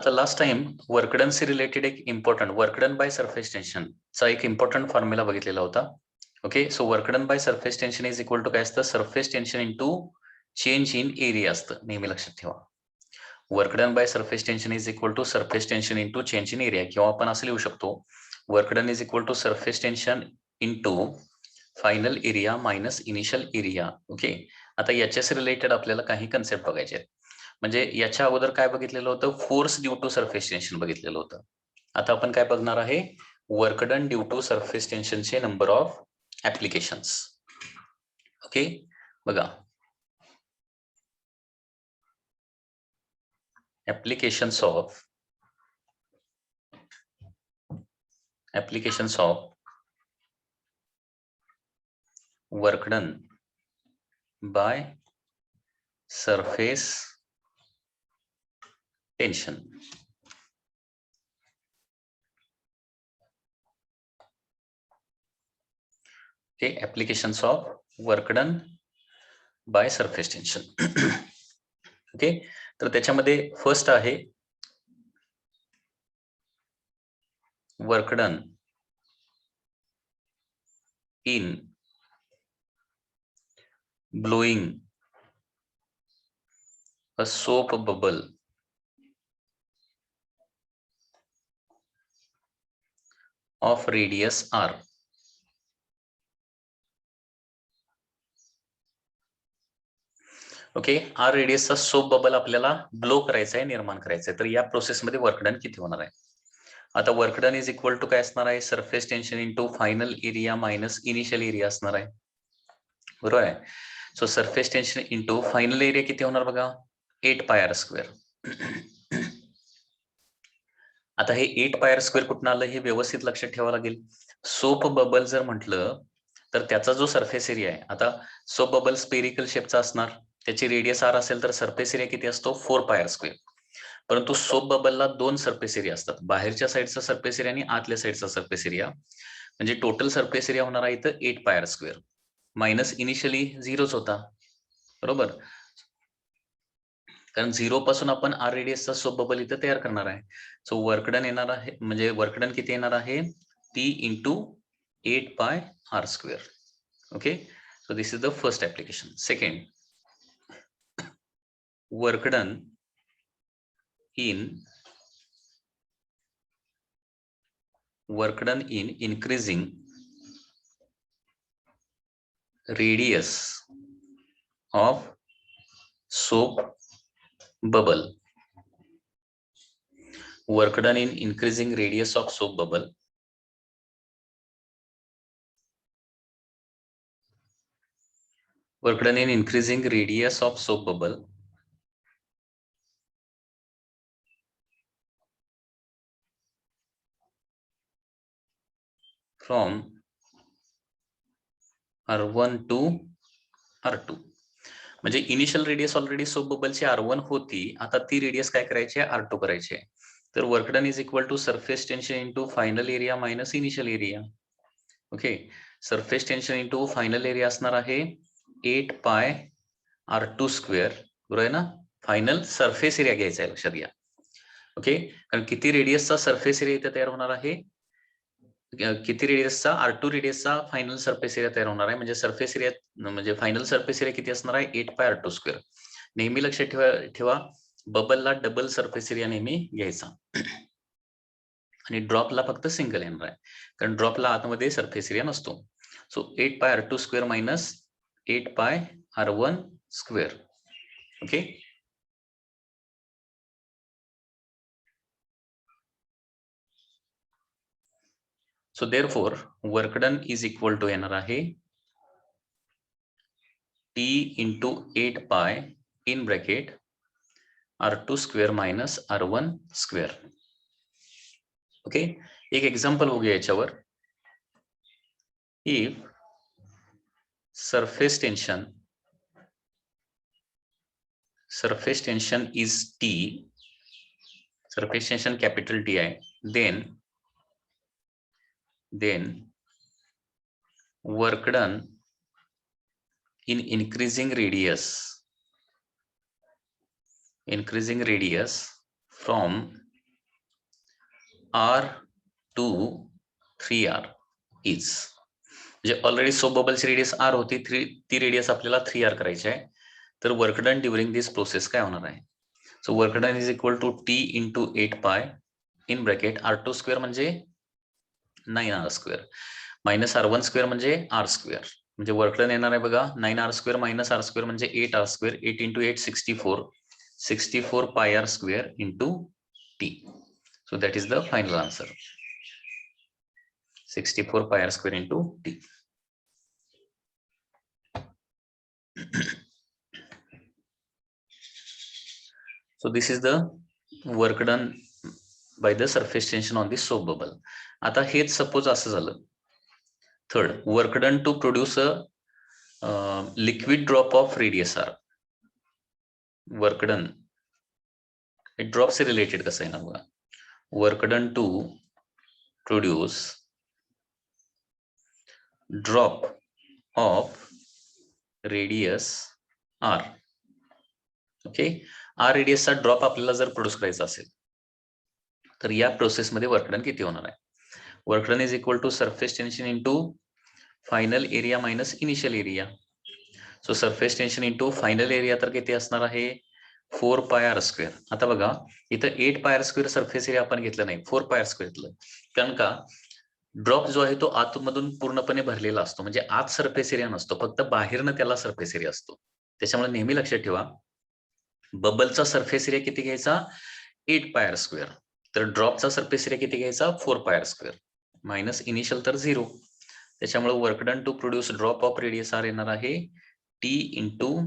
आता last time work done से related एक important work done by surface tension चा एक इम्पॉर्टंट फॉर्म्युला बघितलेला होता. Okay, so work done by surface tension is equal to काय असतं, surface tension into change in area असतं. नेहमी लक्षात ठेवा, work done by surface tension is equal to surface tension into change in area, किंवा आपण असं लिहू शकतो work done is equal to surface tension into final area minus initial area. Okay, आता याच्याशी रिलेटेड आपल्याला काही कन्सेप्ट बघायचे आहेत. म्हणजे याच्या अगोदर काय बघितलेलं होतं, force due to surface tension बघितलेलं होतं. आता आपण काय बघणार आहे, work done due to surface टेन्शनचे नंबर ऑफ ऍप्लिकेशन्स. ओके, बघा applications of work done by surface tension. Okay, applications of work done by surface tension. Okay, तर त्याच्यामध्ये फर्स्ट आहे work done in blowing a soap bubble of radius r. Okay, R रेडियसचा soap bubble आपल्याला blow करायचा आहे, निर्माण करायचा आहे. तर या प्रोसेसमध्ये वर्क डन किती होणार आहे? आता work done is equal to काय असणार आहे, surface tension into final area minus initial area असणार आहे. बरोबर आहे. So surface tension into final area किती होणार बघा, 8 पाय आर स्क्वेअर. आता हे 8 पाय आर स्क्वेअर कुठून आलं हे व्यवस्थित लक्षात ठेवावं लागेल. सोप बबल जर म्हटलं तर त्याचा जो सरफेस एरिया आहे, आता सोप बबल स्पेरिकल शेपचा असणार, त्याची रेडियस आर असेल तर सरफेस एरिया किती असतो, 4 पाय आर स्क्वेअर. परंतु सोप बबलला दोन सरफेस एरिया असतात, बाहेरच्या साईडचा सरफेस एरिया आणि आतल्या साईडचा सरफेस एरिया. म्हणजे टोटल सरफेस एरिया होणार आहे इथं 8 pi R square minus initially 0च होता. बरोबर, कारण 0 पासून आपण आर रेडियसचा सोप बबल इथं तयार करणार आहे. सो वर्क डन येणार आहे, म्हणजे वर्क डन किती येणार आहे, T into 8 pi R square. Okay, so this is the first application. Second, work done in increasing radius of soap bubble. Work done in increasing radius of soap bubble. Work done in increasing radius of soap bubble from R1 to R2. म्हणजे initial radius already soap बबलची R1 होती, आता ती radius काय करायची आहे, R2 करायची आहे. तर work done is equal to surface tension into final area minus initial area. Okay, surface tension into final area असणार आहे 8 पाय R2 स्क्वेअर. बरोबर आहे ना, फायनल सरफेस एरिया घ्यायचा आहे, लक्षात घ्या. ओके, कारण किती रेडियसचा सरफेस एरिया इथे तयार होणार आहे, किती रेडियसचा, R2 रेडियसचा फायनल सरफेस एरिया तयार होणार आहे. म्हणजे सरफेस एरिया म्हणजे फायनल सरफेस एरिया किती असणार आहे, 8 पाय R2 स्क्वेअर. नेहमी लक्षात ठेवा बबलला डबल सरफेस एरिया नेहमी घ्यायचा आणि ड्रॉपला फक्त सिंगल येणार आहे, कारण ड्रॉपला आतमध्ये सरफेस एरिया नसतो. सो 8 पाय R2 square minus 8 pi R1 square. Okay, so therefore work done is equal to येणार आहे T into 8 pi in bracket R2 square minus R1 square. Okay, एक एक्झाम्पल बघूया याच्यावर. If surface tension is T, surface tension capital T आहे, then work done in increasing radius from R2 3R is, म्हणजे already soap बबलची radius R होती, ती radius आपल्याला 3R करायची आहे. तर work done during this process काय होणार आहे? So work done is equal to T into 8π in bracket R2 square म्हणजे 9R square minus R1 square म्हणजे R स्क्वेअर, म्हणजे वर्क डन येणार आहे बघा 9R square minus R square म्हणजे 8R square, 8 into 8 64 πR square into T. So that is the final answer. 64 πR square into T. So this is the work done by the surface tension on the soap bubble. आता हेच suppose असं झालं. Third, work done to produce a liquid drop of radius R. Work done, drop से related कसं आहे ना बघा. Work done to produce drop of radius R. Okay, R रेडियसचा ड्रॉप आपल्याला जर प्रोड्यूस करायचा असेल तर या प्रोसेसमध्ये वर्कडन किती होणार आहे? Work done is equal to surface tension into final area minus initial area. So surface tension into final area तर किती असणार आहे? 4πR square. आता बघा इथं 8πR स्क्वेअर सरफेस एरिया आपण घेतलं नाही, 4πR स्क्वेअर घेतलं, कारण का ड्रॉप जो आहे तो आतमधून पूर्णपणे भरलेला असतो, म्हणजे आत सरफेस एरिया नसतो, फक्त बाहेरनं त्याला सरफेस एरिया असतो. त्याच्यामुळे नेहमी लक्षात ठेवा बबलचा सरफेस एरिया किती घ्यायचा? 8πR square. तर ड्रॉपचा सरफेस एरिया किती घ्यायचा? 4πR स्क्वेअर मायनस इनिशियल तर 0. त्याच्यामुळे work done to produce drop of radius R येणार आहे T इंटू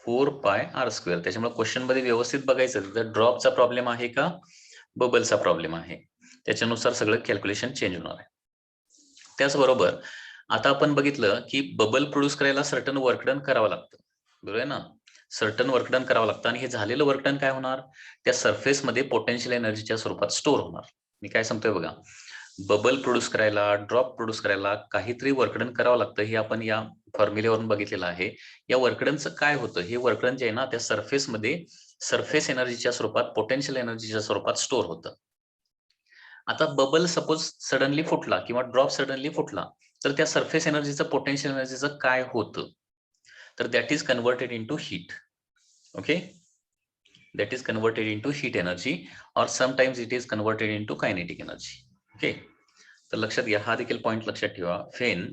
4πR स्क्वेअर. त्याच्यामुळे क्वेश्चन मध्ये व्यवस्थित बघायचं तर ड्रॉपचा प्रॉब्लेम आहे का बबलचा प्रॉब्लेम आहे, त्याच्यानुसार सगळं कॅल्क्युलेशन चेंज होणार आहे. त्याचबरोबर आता आपण बघितलं की बबल प्रोड्यूस करायला सर्टन वर्कडन करावं लागतं, बरोबर आहे ना? सर्टन वर्कडन करावं लागतं आणि हे झालेलं वर्कडन काय होणार? त्या सरफेस मध्ये पोटेन्शियल एनर्जीच्या स्वरूपात स्टोअर होणार. मी काय सांगतोय बघा, बबल प्रोड्यूस करायला, ड्रॉप प्रोड्यूस करायला काहीतरी वर्कडन करावं लागतं, हे आपण या फॉर्म्युलेवरून बघितलेलं आहे. या वर्कडनचं काय होतं? हे वर्कडन जे आहे ना त्या सरफेस मध्ये सरफेस एनर्जीच्या स्वरूपात पोटेन्शियल एनर्जीच्या स्वरूपात स्टोअर होतं. आता बबल सपोज सडनली फुटला किंवा ड्रॉप सडनली फुटला तर त्या सरफेस एनर्जीचं पोटेन्शियल एनर्जीचं काय होतं? तर that is converted into heat. Okay, that is converted into heat energy or sometimes it is converted into kinetic energy. Okay, तर लक्षात घ्या, हा देखील पॉइंट लक्षात ठेवा. when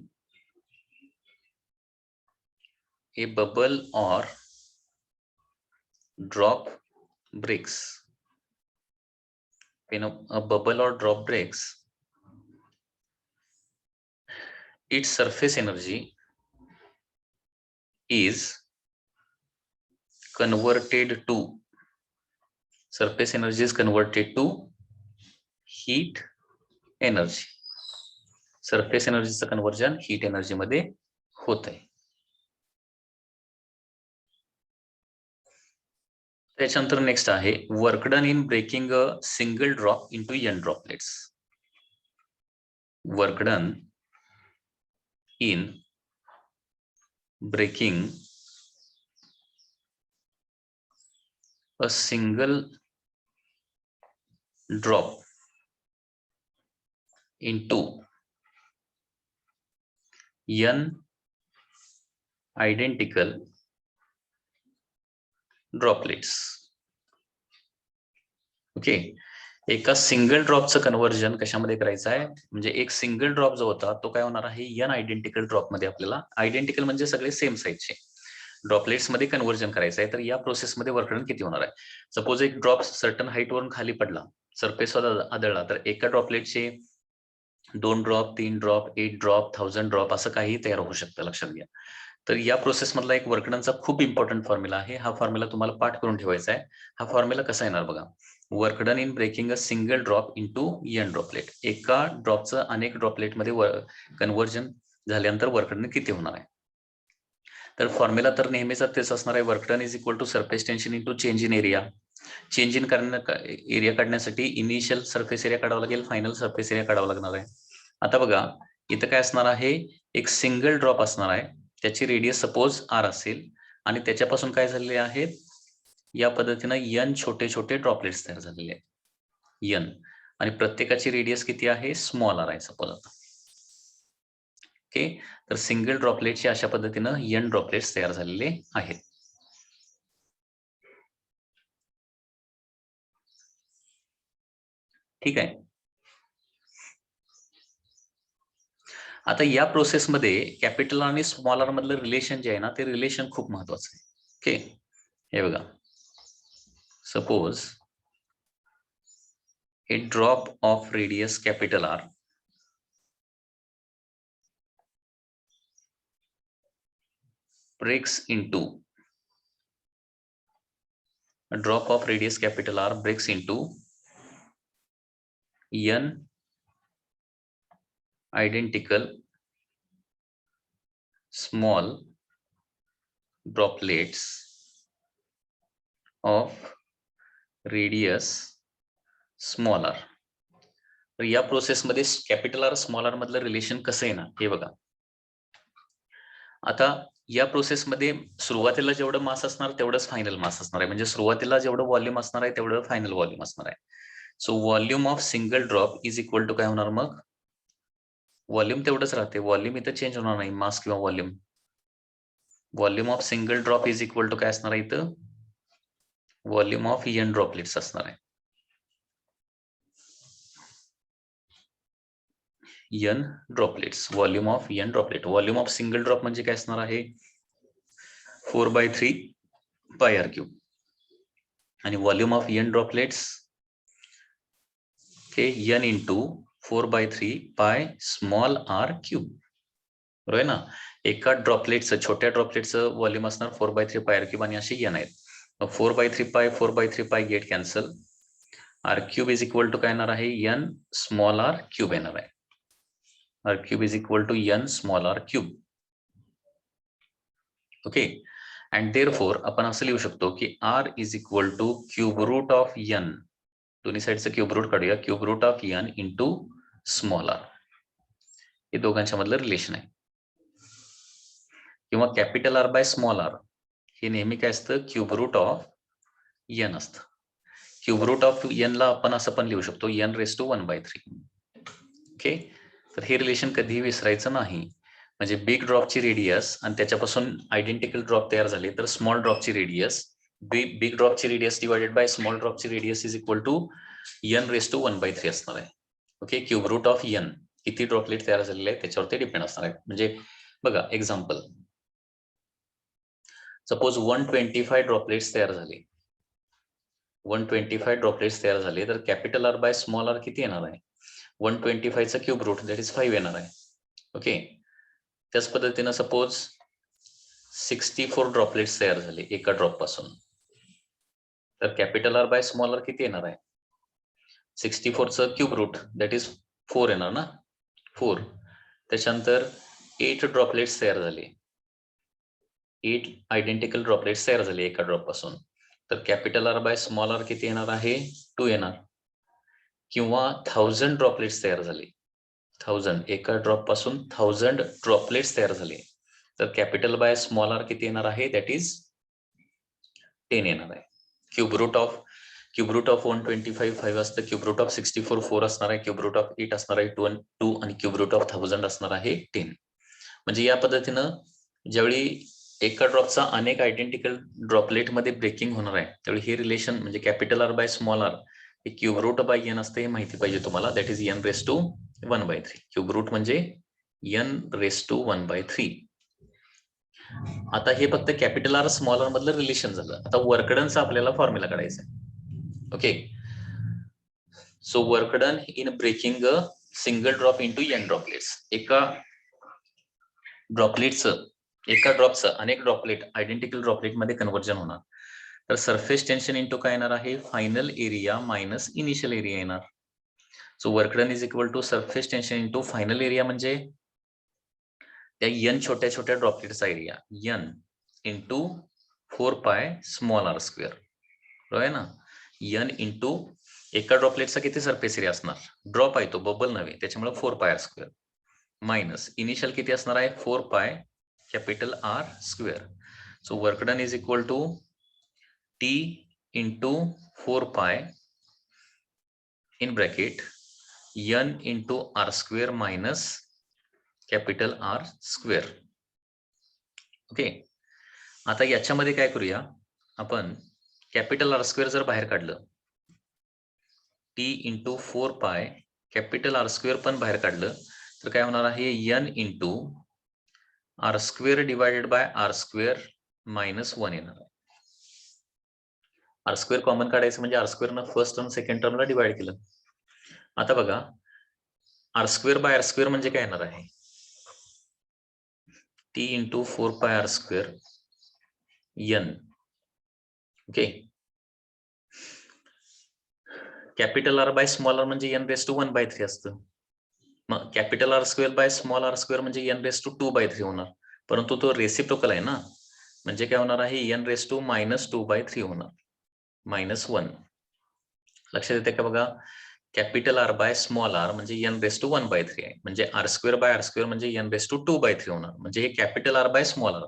a bubble or drop breaks, when a bubble or drop breaks, its surface energy is converted to heat energy. Surface एनर्जीचं conversion heat energy मध्ये होत आहे. त्याच्यानंतर नेक्स्ट आहे work done in breaking a single drop into n droplets. Work done in breaking a single drop into n identical droplets. Okay, एका single ड्रॉपचं conversion कशामध्ये करायचं आहे? म्हणजे एक सिंगल ड्रॉप जो होता तो काय होणार आहे? n आयडेंटिकल ड्रॉप मध्ये आपल्याला, आयडेंटिकल म्हणजे सगळे सेम साईजचे ड्रॉपलेट्स मध्ये कन्व्हर्जन करायचं आहे. तर या प्रोसेसमध्ये वर्क डन किती होणार आहे? सपोज एक ड्रॉप सर्टन हाईट वरून खाली पडला, सरफेसवर आदळला, तर एका ड्रॉपलेटचे 2 ड्रॉप, 3 ड्रॉप, 8 ड्रॉप, 1000 ड्रॉप असं काही तयार होऊ शकतं, लक्षात घ्या. तर या प्रोसेस मधला एक वर्कडनचा खूप इम्पॉर्टंट फॉर्म्युला आहे. हा फॉर्म्युला तुम्हाला पाठ करून ठेवायचा आहे. हा फॉर्म्युला कसा येणार बघा, work done in breaking a single drop into n droplet. एका ड्रॉपचं अनेक ड्रॉपलेट मध्ये कन्व्हर्जन झाल्यानंतर वर्क डन किती होणार आहे? तर फॉर्म्युला तर नेहमीच तेच असणार आहे, work done is equal to surface tension into change in area. Change in area काढण्यासाठी इनिशियल सरफेस एरिया काढावा लागेल, फायनल सरफेस एरिया काढावा लागणार आहे. आता बघा इथं काय असणार आहे, एक सिंगल ड्रॉप असणार आहे, त्याची रेडियस सपोज R असेल आणि त्याच्यापासून काय झालेले आहेत, या पद्धतीनं n छोटे छोटे ड्रॉपलेट्स तयार झालेले आहेत. n आणि प्रत्येकाची रेडियस किती आहे, स्मॉल आर आहे सपोज आता. ओके, तर सिंगल ड्रॉपलेटचे अशा पद्धतीनं n ड्रॉपलेट्स तयार झालेले आहेत. ठीक आहे. आता या प्रोसेसमध्ये कॅपिटल आणि स्मॉल आर मधलं रिलेशन जे आहे ना, ते रिलेशन खूप महत्वाचं आहे. ओके, हे बघा, suppose a drop of radius capital R breaks into a drop of radius capital R breaks into n identical small droplets of radius small r. तर या प्रोसेसमध्ये कॅपिटल आर स्मॉल आर मधलं relation कसं आहे ना, हे बघा. आता या प्रोसेसमध्ये सुरुवातीला जेवढं मास असणार तेवढंच फायनल मास असणार आहे. म्हणजे सुरुवातीला जेवढं व्हॉल्यूम असणार आहे तेवढं फायनल व्हॉल्यूम असणार आहे. So volume of single drop is equal to काय होणार, मग व्हॉल्यूम तेवढंच राहते, व्हॉल्यूम इथं चेंज होणार नाही, मास किंवा volume. Volume of single drop is equal to काय असणार आहे, इथं व्हॉल्यूम ऑफ n ड्रॉपलेट्स असणार आहे. n droplets, volume of n droplet. Volume of single drop म्हणजे काय असणार आहे, 4/3 पाय r क्यूब. आणि व्हॉल्यूम ऑफ n ड्रॉपलेट्स हे n इंटू 4/3 पाय स्मॉल r क्यूब. बरोबर आहे ना. एका ड्रॉपलेटचं, छोट्या ड्रॉपलेटचं व्हॉल्यूम असणार 4/3 पाय r क्यूब आणि असे n आहेत. 4/3 pi get cancel. r cube is equal to काय येणार आहे, n स्मॉल r क्यूब येणार आहे. r cube is equal to n small r cube. Okay, and therefore आपण असं लिहू शकतो की r is equal to cube root of n, दोन्ही साईडचं क्यूब रूट काढूया, cube root of n into small r. हे दोघांच्या मधलं रिलेशन आहे. किंवा capital R by small R हे नेहमी काय असतं, क्यूब रूट ऑफ n असतं. क्यूब रूट ऑफ n ला आपण असं पण लिहू शकतो, n⁻⁻⁴. ओके, तर हे रिलेशन कधीही विसरायचं नाही. म्हणजे बिग ड्रॉपची रेडियस आणि त्याच्यापासून आयडेंटिकल ड्रॉप तयार झाले तर स्मॉल ड्रॉपची रेडियस, बिग ड्रॉपची रेडियस डिवाइडेड बाय स्मॉल ड्रॉपची radius is equal to n⁻⁻³ असणार आहे. Okay, cube root of n किती ड्रॉपलेट तयार झालेले आहेत त्याच्यावरती डिपेंड असणार आहे. म्हणजे बघा एक्झाम्पल, सपोज 125 ड्रॉपलेट्स तयार झाले, 125 ड्रॉपलेट्स तयार झाले तर capital R by small R किती येणार आहे, 125 चा क्यूब रूट दॅट इज 5 येणार आहे. ओके, त्याच पद्धतीनं सपोज 64 ड्रॉपलेट्स तयार झाले एका ड्रॉप पासून, तर capital R by small R किती येणार आहे, 64 चा क्यूब रूट दॅट इज 4 येणार ना, 4. त्याच्यानंतर 8 ड्रॉपलेट्स तयार झाले, 8 आयडेंटिकल ड्रॉपलेट्स तयार झाले एका ड्रॉप पासून, तर capital R by small R किती येणार आहे, 2 येणार. किंवा 1000 ड्रॉपलेट्स तयार झाले, 1000 एका ड्रॉप पासून 1000 ड्रॉपलेट्स तयार झाले, तर कॅपिटल बाय स्मॉल आर किती येणार आहे, दॅट इज 10 येणार आहे. क्यूब रूट ऑफ 125 5 असतं, क्यूब रूट ऑफ 64 4 असणार आहे, क्यूब रूट ऑफ 8 असणार आहे 2 आणि क्यूब रूट ऑफ 1000 असणार आहे 10. म्हणजे या पद्धतीनं ज्यावेळी एका ड्रॉपचा अनेक आयडेंटिकल ड्रॉपलेट मध्ये ब्रेकिंग होणार आहे त्यावेळी हे रिलेशन म्हणजे capital R by small R हे क्यूब रूट बाय n असते, हे माहिती पाहिजे तुम्हाला, that is n⁻⁻⁴. Cube route म्हणजे n⁻⁻⁴. आता हे फक्त कॅपिटल आर स्मॉल आर मधलं रिलेशन झालं. आता वर्कडनचा आपल्याला फॉर्म्युला काढायचा आहे. Okay, so work done in breaking a single drop into n droplets. एका ड्रॉपचं अनेक ड्रॉपलेट आयडेंटिकल ड्रॉपलेट मध्ये कन्व्हर्जन होणार. तर सरफेस टेन्शन इंटू काय येणार आहे, final area minus initial area येणार. So work done is equal to surface tension into final area म्हणजे त्या n छोट्या छोट्या ड्रॉपलेटचा एरिया n इंटू 4 पाय स्मॉल r स्क्वेअर. बरोबर आहे ना. n इंटू एका ड्रॉपलेटचा किती सरफेस एरिया असणार, ड्रॉप आहे तो बबल नव्हे त्याच्यामुळे 4 पाय r स्क्वेअर मायनस इनिशियल किती असणार आहे 4 pi capital R square. So work done is equal to T into 4 pi in bracket n into R square minus capital R square. Okay, आता याच्यामध्ये काय करूया आपण, कॅपिटल आर स्क्वेअर जर बाहेर काढलं, T into 4 pi capital R square पण बाहेर काढलं तर काय होणार आहे, n into R square divided by R square minus 1 येणार आहे. आर स्क्वेअर कॉमन काढायचं म्हणजे आर स्क्वेअर न फर्स्ट टर्म सेकंड टर्मला डिवाइड केलं. आता बघा, R square by R square म्हणजे काय येणार आहे, T into 4 pi R square n. Okay, capital R by small R म्हणजे n रेस टू 1/3 असतं. मग capital R square by small R square म्हणजे n रेस टू 2/3 होणार, परंतु तो रेसिप्रोकल आहे ना, म्हणजे काय होणार आहे, n रेस टू मायनस 2/3 होणार, मायनस 1. लक्षात येते का बघा, capital R by small R म्हणजे n रेस टू 1/3 आहे, म्हणजे R square by R square म्हणजे n रेस टू 2/3 होणार, म्हणजे हे capital R by small R.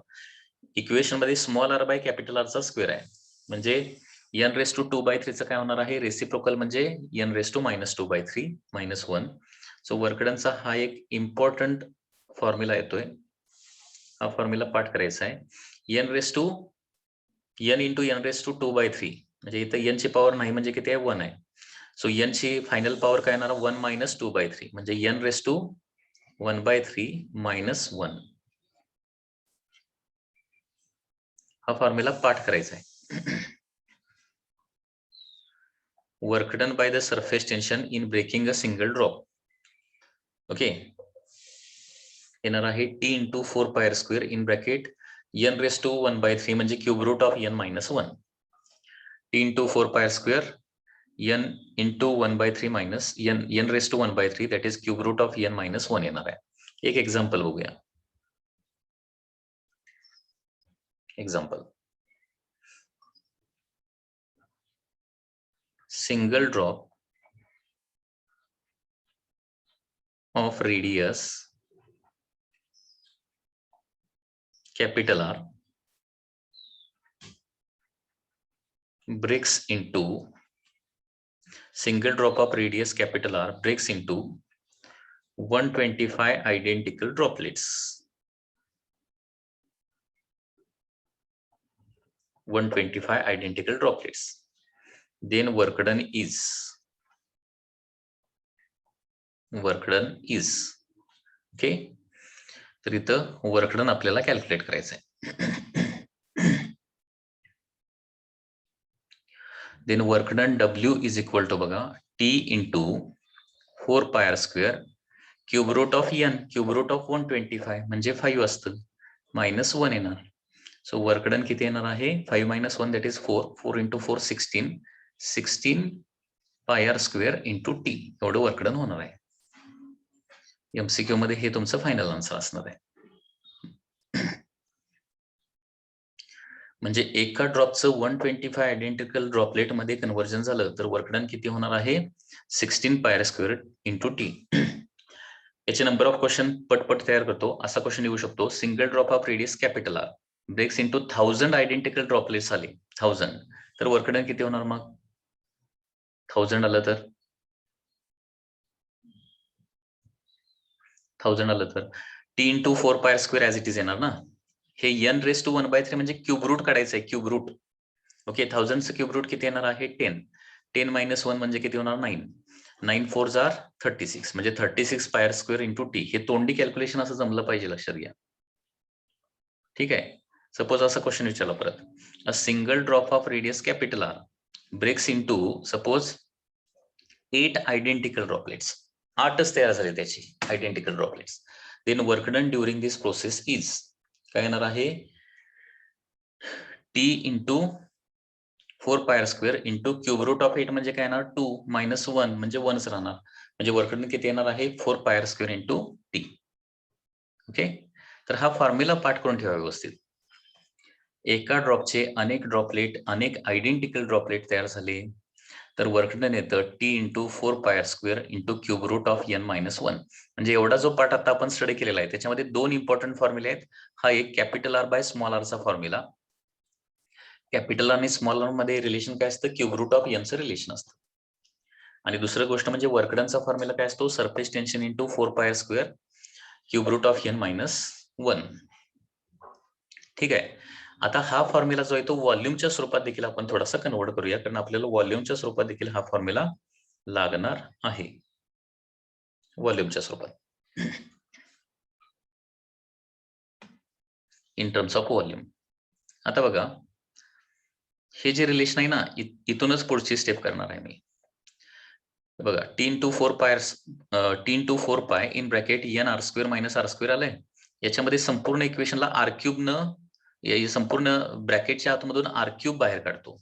Equation मध्ये स्मॉल आर बाय कॅपिटल आरचा स्क्वेअर आहे, म्हणजे n रेस टू 2/3 काय होणार आहे, रेसिप्रोकल म्हणजे n raise to minus 2/3 minus 1. So वर्कडनचा हा एक इम्पॉर्टंट फॉर्म्युला येतोय, हा फॉर्म्युला पाठ करायचा आहे. n into n raise to 2/3 म्हणजे इथं n ची पॉवर नाही म्हणजे किती आहे, 1 आहे. सो n ची फायनल पॉवर काय येणार, 1 मायनस 2/3 म्हणजे n रेस टू 1/3 मायनस 1. हा फॉर्म्युला पाठ करायचा आहे. Work done by the surface tension in breaking a single drop. Okay, येणार आहे T into 4 pi R square in bracket n raise to 1/3 म्हणजे cube root of n minus 1. T into 4 pi R square n into 1/3 minus n raise to 1/3 that is cube root of n minus 1 येणार आहे. एक example बघूया. Example, single drop of radius capital R breaks into single drop of radius capital R breaks into 125 identical droplets. 125 identical droplets. Then work done is ओके, तर इथं work done आपल्याला calculate करायचं आहे. Then work done W is equal to बघा T into 4 pi R square cube root of n, cube root of 125 म्हणजे 5 असतं, minus 1 येणार. सो वर्क डन किती येणार आहे, 5 minus 1 that is 4. 4 into 4 16 pi R square into T, एवढं work done होणार आहे. MCQ मध्ये हे तुमचं फायनल आन्सर असणार आहे. म्हणजे एका ड्रॉपचं 125 आयडेंटिकल ड्रॉपलेट मध्ये कन्व्हर्जन झालं तर वर्क डन किती होणार आहे, 16 pi R square into T. याचे नंबर ऑफ क्वेश्चन पटपट तयार करतो. असा क्वेश्चन येऊ शकतो, single drop of radius capital R breaks into 1000 identical droplets आले, 1000 तर वर्क डन किती होणार, मग 1000 आलं तर 1000 आलं तर T into 4 pi square as it is येणार ना. हे n रेस टू 1/3 म्हणजे क्यूब रूट काढायचं आहे, क्यूब रूट. ओके, 1000चं क्यूब रूट किती येणार आहे, 10. 10 मायनस 1 म्हणजे किती होणार, 9. 9 4 जार 36 म्हणजे 36 पाय स्क्वेअर इंटू टी. हे तोंडी कॅल्क्युलेशन असं जमलं पाहिजे, लक्षात घ्या. ठीक आहे, सपोज असा क्वेश्चन विचारला परत, a single drop of radius capital R breaks into suppose 8 identical droplets, 8च तयार झाले त्याची identical droplets. Then work done during this process is काय येणार आहे, T into 4 pi square into cube root of 8 म्हणजे काय येणार, 2 मायनस 1 म्हणजे 1च राहणार, म्हणजे वर्क डन किती येणार आहे, 4 pi square into T. Okay, तर हा फॉर्म्युला पाठ करून ठेवा व्यवस्थित. एका ड्रॉपचे अनेक ड्रॉपलेट, अनेक आयडेंटिकल ड्रॉपलेट तयार झाले तर वर्क डन येतं T into 4 pi square into cube root of n minus 1. म्हणजे एवढा जो पाठ आता आपण स्टडी केलेला आहे त्याच्यामध्ये 2 इम्पॉर्टंट फॉर्म्युले आहेत. हा एक कॅपिटल आर बाय स्मॉल आरचा फॉर्म्युला. कॅपिटल आणि स्मॉल आर मध्ये रिलेशन काय असतं, क्यूब रूट ऑफ nचं रिलेशन असतं. आणि दुसरी गोष्ट म्हणजे वर्क डनचा फॉर्म्युला काय असतो, surface tension into 4πr² cube root of n minus 1. ठीक आहे. आता हा फॉर्म्युला जो आहे तो व्हॉल्यूमच्या स्वरूपात देखील आपण थोडासा कन्वर्ट करूया, कारण आपल्याला व्हॉल्यूमच्या स्वरूपात देखील हा फॉर्म्युला लागणार आहे. व्हॉल्यूमच्या स्वरूपात इन टर्म्स ऑफ व्हॉल्यूम. आता बघा, हे जे रिलेशन आहे ना, इथूनच पुढची स्टेप करणार आहे मी. बघा, t into 4π in bracket n r² minus r² आलंय. याच्यामध्ये संपूर्ण इक्वेशनला r³ न संपूर्ण ब्रॅकेटच्या आतमधून r³ बाहेर काढतो.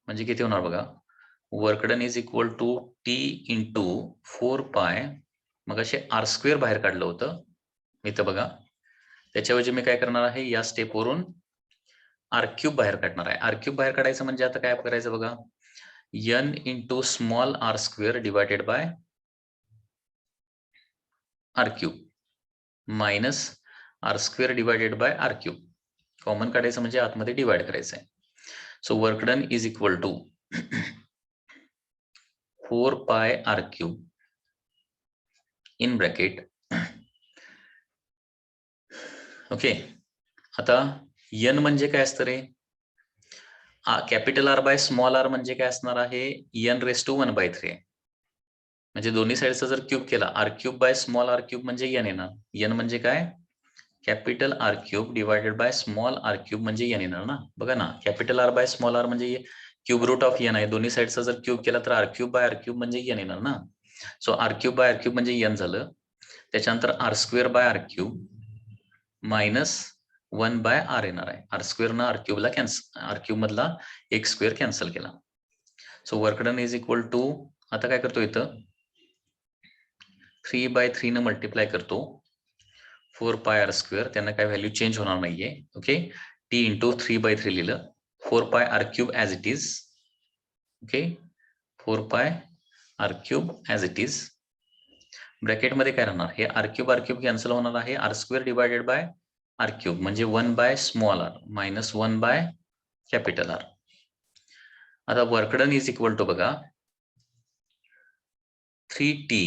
म्हणजे किती होणार बघा, work done is equal to t into 4π, मग असे r² बाहेर काढलं होतं मी, तर बघा त्याच्याऐवजी मी काय करणार आहे, या स्टेपवरून r³ बाहेर काढणार आहे. r³ बाहेर काढायचं म्हणजे आता काय करायचं बघा, n into small r² divided by r³ minus r² divided by r³. Common काढायचं म्हणजे आतमध्ये डिवाइड करायचं आहे. So work done is equal to 4πr³ in bracket. Okay, आता n म्हणजे काय असतं रे, capital R by small r म्हणजे काय असणार आहे, n⁻⁴. म्हणजे दोन्ही साईडचा जर क्यूब केला, r³ बाय स्मॉल r³ म्हणजे n येणार. n म्हणजे काय, capital R³ divided by small r³ म्हणजे n येणार ना. बघा ना, capital R by small r म्हणजे क्यूब रूट ऑफ n आहे. दोन्ही साईडचा जर क्यूब केला तर r³ बाय r³ म्हणजे n येणार ना. सो r³ बाय r³ म्हणजे n झालं. त्याच्यानंतर r² bye r³ minus 1 by r येणार आहे. r² न r³ ला कॅन्सल, r³ मधला एक स्क्वेअर कॅन्सल केला. So work done is equal to, आता काय करतो इथं 3/3 न मल्टिप्लाय करतो 4πr², त्यांना काय व्हॅल्यू चेंज होणार नाहीये. ओके, t इंटू 3/3 लिहिलं, 4πr³ as it is. Okay, 4πr³ as it is. ब्रॅकेटमध्ये काय राहणार, हे r³ कॅन्सल होणार आहे, r² डिवायडेड बाय r³ म्हणजे 1 by small r minus 1 by capital R. आता work done is equal to बघा 3t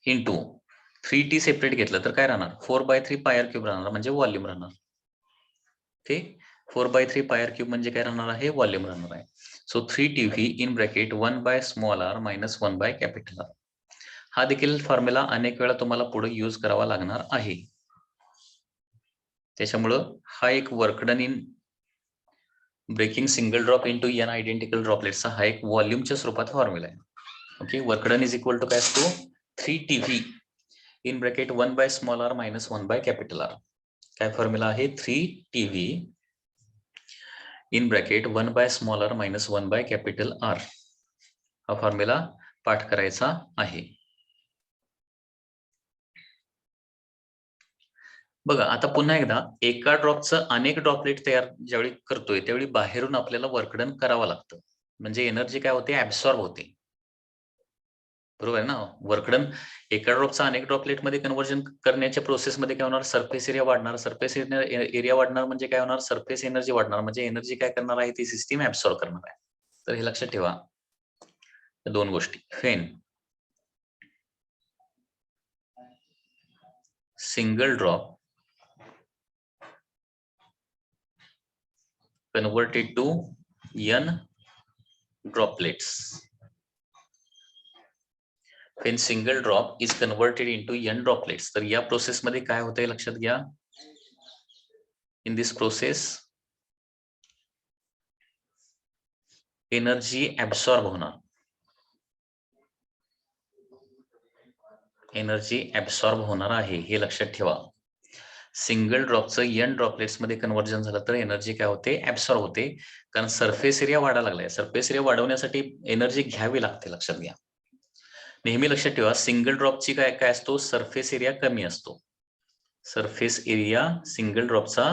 इंटू 3t सेपरेट घेतलं तर काय राहणार, 4/3 πr³ राहणार, म्हणजे व्हॉल्यूम राहणार. ओके, 4/3 πr³ म्हणजे काय राहणार आहे, व्हॉल्यूम राहणार आहे. So 3tv in bracket 1 by small r minus 1 by capital R. हा देखील फॉर्म्युला अनेक वेळा तुम्हाला पुढे यूज करावा लागणार आहे. त्याच्यामुळं हा एक work done in breaking single drop into n identical ड्रॉपलेट्सचा हा एक व्हॉल्यूमच्या स्वरूपात फॉर्म्युला आहे. Okay, work done is equal to काय असतो, 3tv in bracket 1 by small r minus 1 by capital R. काय फॉर्म्युला आहे, 3tv in bracket 1 by small r minus 1 by capital R. हा फॉर्म्युला पाठ करायचा आहे. बघा, आता पुन्हा एकदा एका ड्रॉपचं अनेक ड्रॉपलेट तयार ज्यावेळी करतोय त्यावेळी बाहेरून आपल्याला वर्क डन करावं लागतं, म्हणजे एनर्जी काय होते, ऍब्सॉर्ब होते. बरोबर आहे ना. वर्क डन एका ड्रॉपचा अनेक ड्रॉपलेट मध्ये कन्व्हर्जन करण्याच्या प्रोसेसमध्ये काय होणार, सरफेस एरिया वाढणार. सरफेस एरिया वाढणार म्हणजे काय होणार, सरफेस एनर्जी वाढणार, म्हणजे एनर्जी काय करणार आहे, ती सिस्टीम ऍब्सॉर्ब करणार आहे. तर हे लक्षात ठेवा, दोन गोष्टी. When single drop converted to n droplets. When single drop is converted into n droplets, तर या प्रोसेस मध्ये काय होतंय लक्षात घ्या. In this process energy absorb होणार, एनर्जी ऍब्सॉर्ब होणार आहे, हे लक्षात ठेवा. सिंगल ड्रॉपचं n ड्रॉपलेट्स मध्ये कन्व्हर्जन झालं तर एनर्जी काय होते, ऍब्सॉर्ब होते. कारण सरफेस एरिया वाढायला लागलाय. सरफेस एरिया वाढवण्यासाठी एनर्जी घ्यावी लागते, लक्षात घ्या. नेहमी लक्षात ठेवा, सिंगल ड्रॉपची काय काय असतो, सरफेस एरिया कमी असतो. सरफेस एरिया सिंगल ड्रॉपचा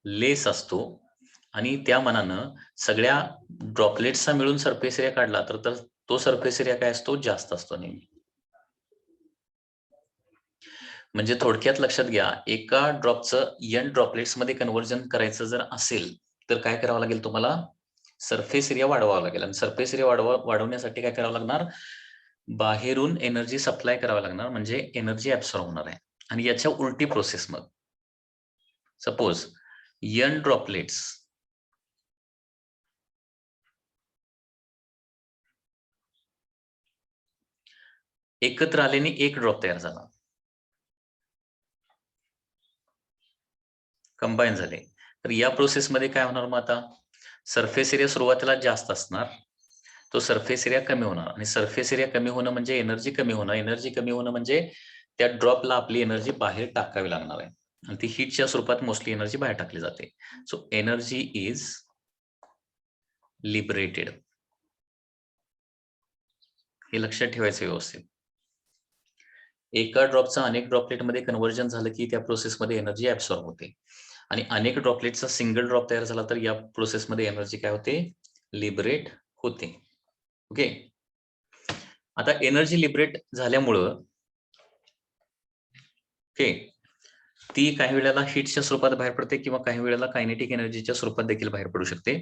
लेस असतो आणि त्या मानानं सगळ्या ड्रॉपलेट्सचा मिळून सरफेस एरिया काढला तर तो सरफेस एरिया काय असतो, जास्त असतो नेहमी. म्हणजे थोडक्यात लक्षात घ्या, एका ड्रॉपचं n ड्रॉपलेट्स मध्ये कन्व्हर्जन करायचं जर असेल तर काय करावं लागेल तुम्हाला, सरफेस एरिया वाढवावा लागेल आणि सरफेस एरिया वाढवण्यासाठी काय करावं लागणार, बाहेरून एनर्जी सप्लाय करावं लागणार, म्हणजे एनर्जी ऍब्सॉर्ब होणार आहे. आणि याच्या उलटी प्रोसेस मग सपोज n ड्रॉपलेट्स एकत्र आल्याने एक ड्रॉप तयार झाला, कंबाईन झाले. तर या प्रोसेसमध्ये काय होणार, मग आता सरफेस एरिया सुरुवातीला जास्त असणार, तो सरफेस एरिया कमी होणार, आणि सरफेस एरिया कमी होणं म्हणजे एनर्जी कमी होणं, एनर्जी कमी होणं म्हणजे त्या ड्रॉपला आपली एनर्जी बाहेर टाकावी लागणार आहे, आणि ती हीटच्या स्वरूपात मोस्टली एनर्जी बाहेर टाकली जाते. सो एनर्जी इज लिबरेटेड, हे लक्षात ठेवायचं व्यवस्थित. एका ड्रॉपचा अनेक ड्रॉपलेटमध्ये कन्व्हर्जन झालं की त्या प्रोसेसमध्ये एनर्जी ऍब्सॉर्ब होते, आणि अनेक ड्रॉपलेटचा सिंगल ड्रॉप तयार झाला तर या प्रोसेसमध्ये एनर्जी काय होते, लिबरेट होते. ओके, आता एनर्जी लिबरेट झाल्यामुळं ओके ती काही वेळेला हीटच्या स्वरूपात बाहेर पडते किंवा काही वेळेला कायनेटिक एनर्जीच्या स्वरूपात देखील बाहेर पडू शकते.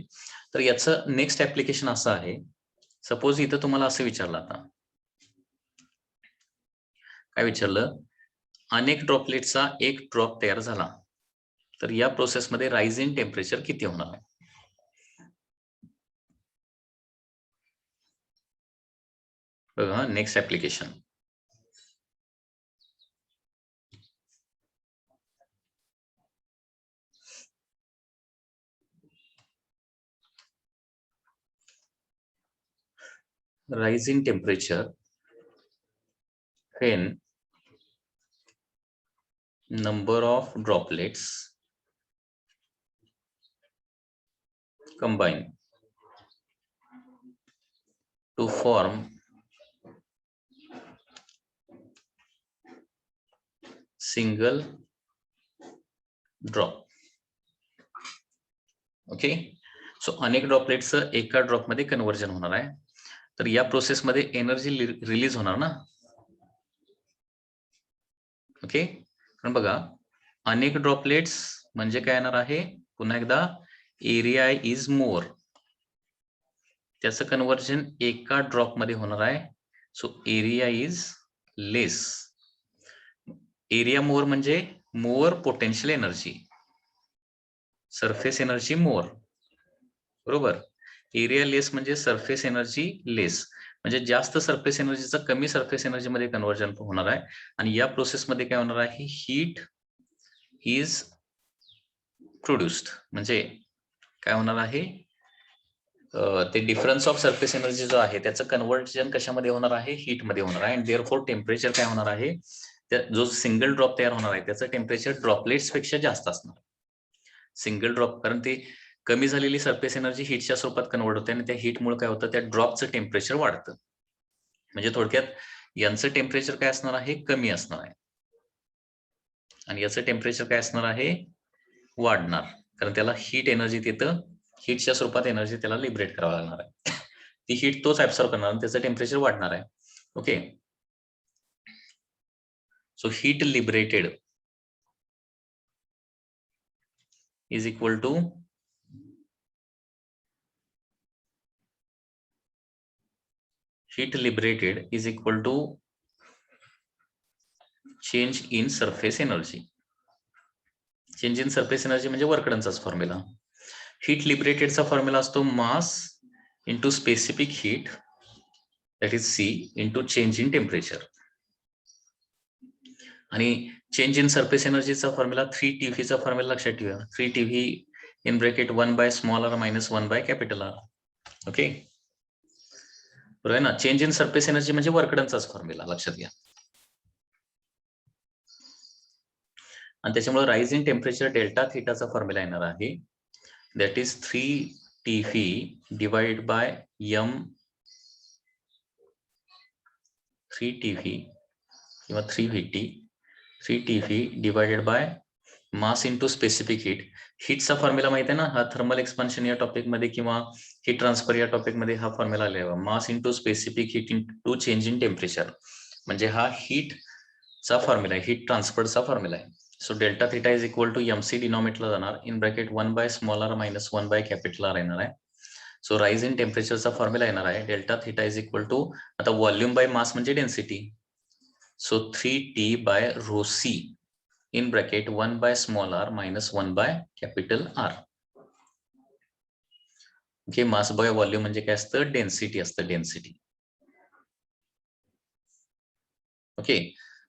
तर याचं नेक्स्ट ऍप्लिकेशन असं आहे, सपोज इथं तुम्हाला असं विचारलं, आता काय विचारलं, अनेक ड्रॉपलेटचा एक ड्रॉप तयार झाला तर या प्रोसेसमध्ये राइज इन टेम्परेचर किती होणार आहे. बघा next application, rise in temperature when number of droplets combine to form single drop. Okay, so अनेक ड्रॉपलेट्सचं एका ड्रॉप मध्ये कन्व्हर्जन होणार आहे, तर या प्रोसेसमध्ये एनर्जी रिलीज होणार ना. ओके, पण बघा अनेक ड्रॉपलेट्स म्हणजे काय येणार आहे, पुन्हा एकदा एरिया इज मोर, त्याचं कन्व्हर्जन एका ड्रॉप मध्ये होणार आहे, so area is less. Area more म्हणजे more potential energy, surface energy more, बरोबर. एरिया लेस म्हणजे सरफेस एनर्जी लेस, म्हणजे जास्त सरफेस एनर्जीचं कमी सरफेस एनर्जी मध्ये कन्व्हर्जन होणार आहे, आणि या प्रोसेसमध्ये काय होणार आहे, हीट इज प्रोड्युस्ड, म्हणजे काय होणार आहे, ते डिफरन्स ऑफ सरफेस एनर्जी जो आहे त्याचं कन्व्हर्जन कशामध्ये होणार आहे, हीट मध्ये होणार आहे, आणि देअरफॉर टेम्परेचर काय होणार आहे, जो सिंगल ड्रॉप तयार होणार आहे त्याचं टेम्परेचर ड्रॉपलेट्स पेक्षा जास्त असणार. सिंगल ड्रॉप, कारण ते कमी झालेली सरफेस एनर्जी हीटच्या स्वरूपात कन्वर्ट होते, आणि त्या हीटमुळे काय होतं, त्या ड्रॉपचं टेम्परेचर वाढतं. म्हणजे थोडक्यात यांचं टेम्परेचर काय असणार आहे, कमी असणार आहे, आणि याचं टेम्परेचर काय असणार आहे, वाढणार, कारण त्याला हीट एनर्जी तिथं हीटच्या स्वरूपात एनर्जी त्याला लिबरेट करावं लागणार आहे. ती हीट तोच ऍब्सॉर्ब करणार आणि त्याचं टेम्परेचर वाढणार आहे. Okay, so heat liberated is equal to heat liberated is equal to change in surface energy. Change in surface energy म्हणजे वर्क डनचाच फॉर्म्युला. हीट लिबरेटेडचा फॉर्म्युला असतो mass into specific heat, that is C, into change in temperature. आणि change in surface एनर्जीचा formula 3 चा formula लक्षात ठेवा, 3 in bracket 1 by small R minus 1 by capital R. Okay, बरोबर आहे ना. चेंज इन सरफेस एनर्जी म्हणजे वर्क डनचाच फॉर्म्युला लक्षात घ्या. आणि त्याच्यामुळे राइज इन टेम्परेचर डेल्टा थीटाचा फॉर्म्युला येणार आहे, that is 3 divide by m 3 किंवा 3 divided by mass into specific heat. हीटचा फॉर्म्युला माहिती आहे ना, हा थर्मल एक्सपान्शन या टॉपिक मध्ये किंवा हीट ट्रान्सफर या टॉपिक मध्ये हा फॉर्म्युला आलेला, mass into specific heat into change in temperature, म्हणजे हा हीटचा फॉर्म्युला आहे, हीट ट्रान्सफरचा फॉर्म्युला आहे. So delta theta is equal to mc डिनॉमिनेटरला जाणार, in bracket 1 by small R minus 1 by capital R येणार आहे. सो राईज इन टेम्परेचरचा फॉर्म्युला येणार आहे delta theta is equal to आता व्हॉल्यूम बाय मास म्हणजे density. So 3T by rho C in bracket 1 by small r minus 1 by capital R. Okay, mass by volume म्हणजे काय असतं, density असतं, density. Okay,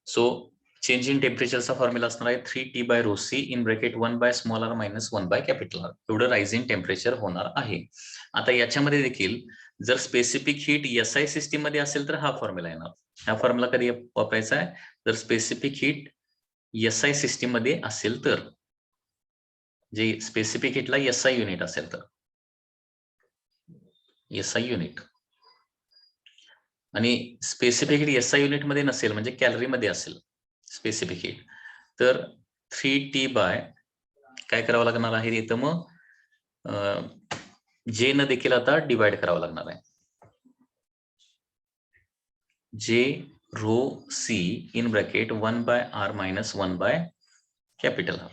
so change in टेम्परेचरचा formula असणार आहे 3T by rho C in bracket 1 by small r minus 1 by capital R. एवढं rise in temperature होणार आहे. आता याच्यामध्ये देखील जर स्पेसिफिक हीट SI सिस्टीम मध्ये असेल तर हा फॉर्म्युला येणार. हा फॉर्म्युला कधी वापरायचा आहे, जर स्पेसिफिक हीट SI सिस्टीम मध्ये असेल तर, जे स्पेसिफिक हीटला SI युनिट असेल तर, SI युनिट, आणि स्पेसिफिक हीट SI युनिट मध्ये नसेल म्हणजे कॅलरी मध्ये असेल स्पेसिफिक हीट, तर 3T बाय काय करावं लागणार आहे इथं, मग जे न देखील आता डिवाइड करावं लागणार आहे. जे rho C in bracket 1 by R minus 1 by capital R.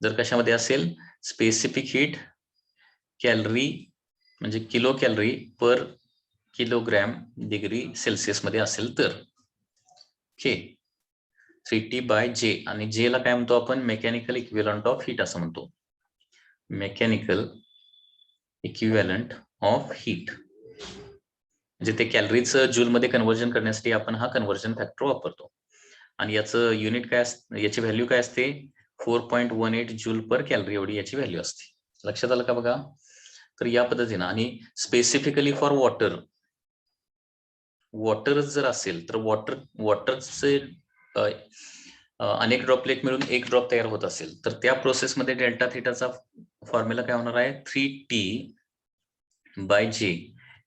जर कशामध्ये असेल, स्पेसिफिक हीट कॅलरी म्हणजे kilo calorie per kilogram degree Celsius मध्ये असेल तर. ओके, 3T बाय जे, आणि जे ला काय म्हणतो आपण, मेकॅनिकल इक्विव्हॅलंट ऑफ हीट असं म्हणतो. मेकॅनिकल इक्विव्हॅलंट ऑफ हीट म्हणजे ते कॅलरीचं जूल मध्ये कन्व्हर्जन करण्यासाठी आपण हा कन्व्हर्जन फॅक्टर वापरतो. आणि याचं युनिट काय असते, याची व्हॅल्यू काय असते, 4.18 जूल पर कॅलरी एवढी याची व्हॅल्यू असते. लक्षात आलं का बघा. तर या पद्धतीनं, आणि स्पेसिफिकली फॉर वॉटर जर असेल तर वॉटरचे अनेक ड्रॉपलेट मिळून एक ड्रॉप तयार होत असेल तर त्या प्रोसेसमध्ये डेल्टा थिटाचा फॉर्म्युला काय होणार आहे, 3T by J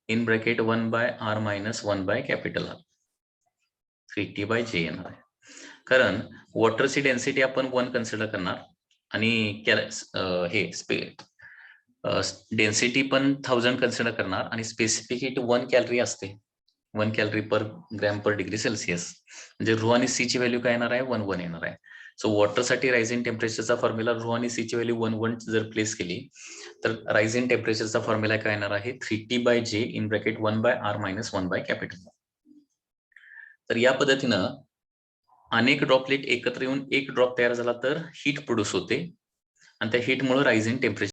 in bracket 1 by R minus 1 by capital R. 3T by J येणार आहे, कारण वॉटरची डेन्सिटी आपण 1 कन्सिडर करणार, आणि हे डेन्सिटी पण 1000 कन्सिडर करणार, आणि स्पेसिफिक हीट 1 कॅलरी असते, 1 calorie per gram per degree Celsius. म्हणजे रो आणि सी ची व्हॅल्यू काय येणार आहे, 1 येणार आहे. सो वॉटरसाठी राईज इन टेम्परेचरचा फॉर्म्युला रो आणि सी ची व्हॅल्यू 1 जर प्लेस केली तर राईज इन टेम्परेचरचा फॉर्म्युला काय येणार आहे, 3T by J in bracket 1 by R minus 1 by capital. तर या पद्धतीनं अनेक ड्रॉपलेट एकत्र येऊन एक ड्रॉप तयार झाला तर हीट प्रोड्यूस होते, आणि त्या हीटमुळे राईज इन टेम्परेचर